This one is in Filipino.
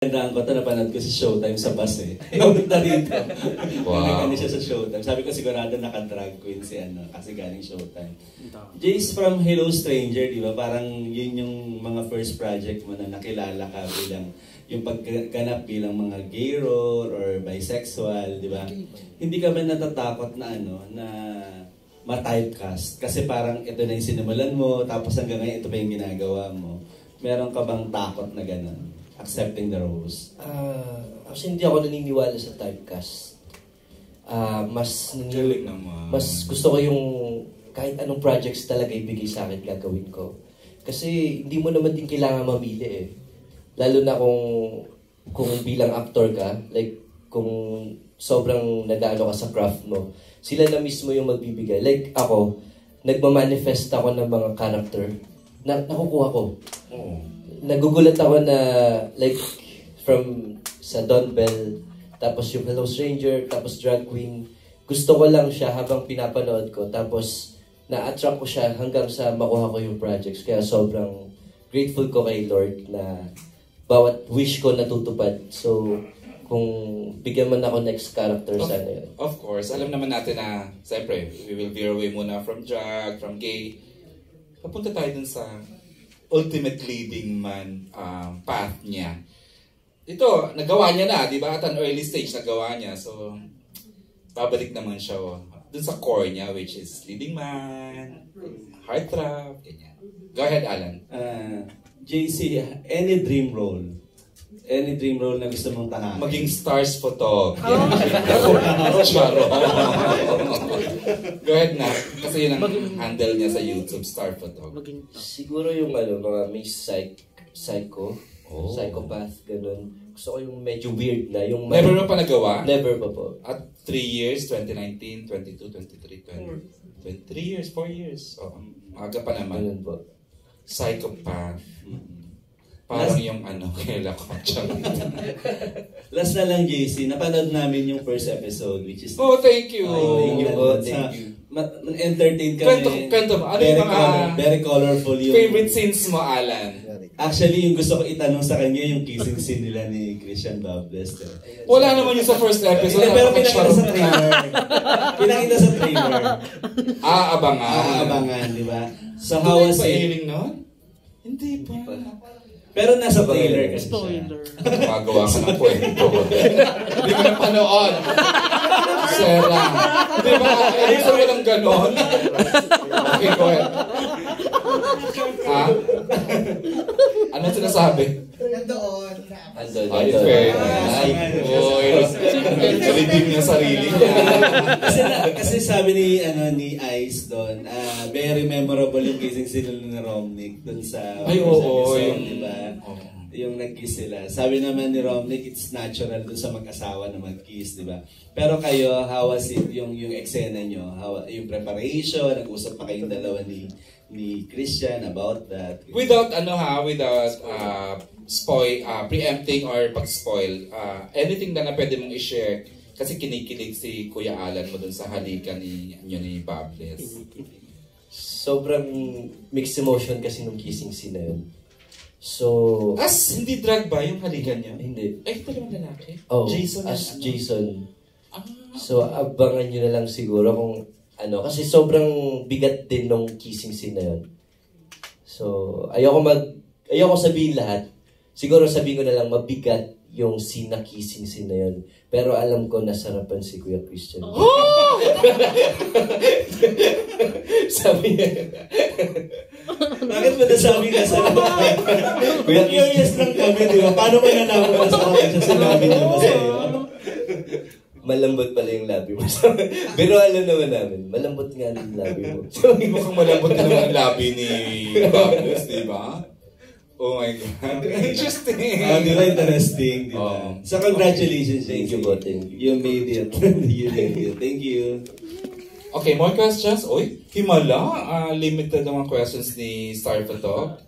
Tandaan ko ito, napanood ko si Showtime sa bus eh. Napunta rito. Wow. Nagkani siya sa Showtime. Sabi ko sigurado naka-drag queen si kasi galing Showtime. Jace from Hello Stranger, di ba? Parang yun yung mga first project mo na nakilala ka bilang yung pagganap bilang mga gay role or bisexual, di ba? Hindi ka ba natatakot na na ma-typecast? Kasi parang ito na yung sinimulan mo, tapos hanggang ngayon ito pa yung ginagawa mo. Meron ka bang takot na gano'n? Accepting the roles? Actually, hindi ako naniniwala sa typecast. Mas gusto ko yung kahit anong projects talaga ibigay sa akin gagawin ko. Kasi hindi mo naman din kailangan mamili eh. Lalo na kung bilang actor ka, like kung sobrang nag-ano ka sa craft mo, sila na mismo yung magbibigay. Like ako, nagmamanifest ako ng mga character na nakukuha ko. Nagugulat ako na like from sa Don Bell, tapos yung Hello Stranger, tapos Drag Queen. Gusto ko lang siya habang pinapanood ko, tapos na-attract ko siya hanggang sa makuha ko yung projects. Kaya sobrang grateful ko kay Lord na bawat wish ko natutupad. So, kung bigyan man ako next character, sana yun. Of course, alam naman natin na, siyempre, we will veer away muna from drag, from gay. Papunta tayo dun sa ultimate leading man path niya. Ito, nagawa niya na, di ba? At an early stage, nagawa niya. So, babalik naman siya dun sa core niya, which is leading man, heartthrob, ganyan. Go ahead, Alan. JC, any dream role? Any dream role na gusto mong tahakin? Maging stars photog. Charo. Go ahead na. Kasi yun ang handle niya sa YouTube, star photog. Siguro yung mga may psycho, psychopath, ganun. Gusto ko yung medyo weird na. Yung Never mo pa nagawa? Never pa po. At 3 years, 2019, 22, 23, 20. 3 years, 4 years. Aga pa naman. Ganun po. Psychopath. Parang yung kaila ko. Last na lang, JC, napanood namin yung first episode, which is... Thank you. Thank you. Entertain kami. Kwento mo. Ano yung mga very colorful yung... favorite scenes mo, Alan? Actually, yung gusto ko itanong sa kanya, yung kissing scene nila ni Christian Bables. Wala naman yung sa first episode. Pero pinakita sa trailer. Pinakita sa trailer. Abangan. Abangan, di ba? So, how was it? Pa-airing nun? Hindi pa. Pero nasa trailer kasi Spoiler. Magawa ka ng kwento. Hindi mo napanood. Sera. Di ba? Gusto mo lang ganon? Okay, go ahead. Ha? Anong sinasabi? Andun. Ay, redeem niya sarili niya. Kasi sabi ni Ice doon, very memorable yung kissing scene ni Romnick doon sa episode, di ba? Yung nag-kiss sila. Sabi naman ni Romnick, it's natural doon sa mag-asawa na mag-kiss, di ba? Pero kayo, how was it yung eksena nyo? Yung preparation, nag-usap pa kayong dalawa ni Christian about that? Without preempting or pag-spoil, anything na pwede mong i-share kasi kinikilig si Kuya Alan mo dun sa halikan ni Bables. Sobrang mixed emotion kasi nung kissing scene na yun. So... Hindi drag ba yung halikan niya? Hindi. Ito naman lalaki? Jason. Jason. So, abangan nyo na lang siguro kung kasi sobrang bigat din nung kissing scene na yun. So, ayoko sabihin lahat. Siguro sabihin ko na lang mabigat yung scene na kissing scene na yun. Pero alam ko nasarapan si Kuya Christian. Sabi niya. Bakit mo nasabi na sa Kuya curious lang kami, di ba? Paano mo nalaman na sa akin sa sinabi niya ba sa'yo? Malambot pala yung labi mo. Pero alam naman namin, malambot nga yung labi mo. Mukhang malambot na naman ang labi ni Bables, di ba? Oh my God. Interesting. Di ba interesting, di ba? So congratulations. Thank you, bro. Thank you. You made it. You made it. Thank you. Okay, more questions? Oy, himala. Limited naman questions ni Star Photog.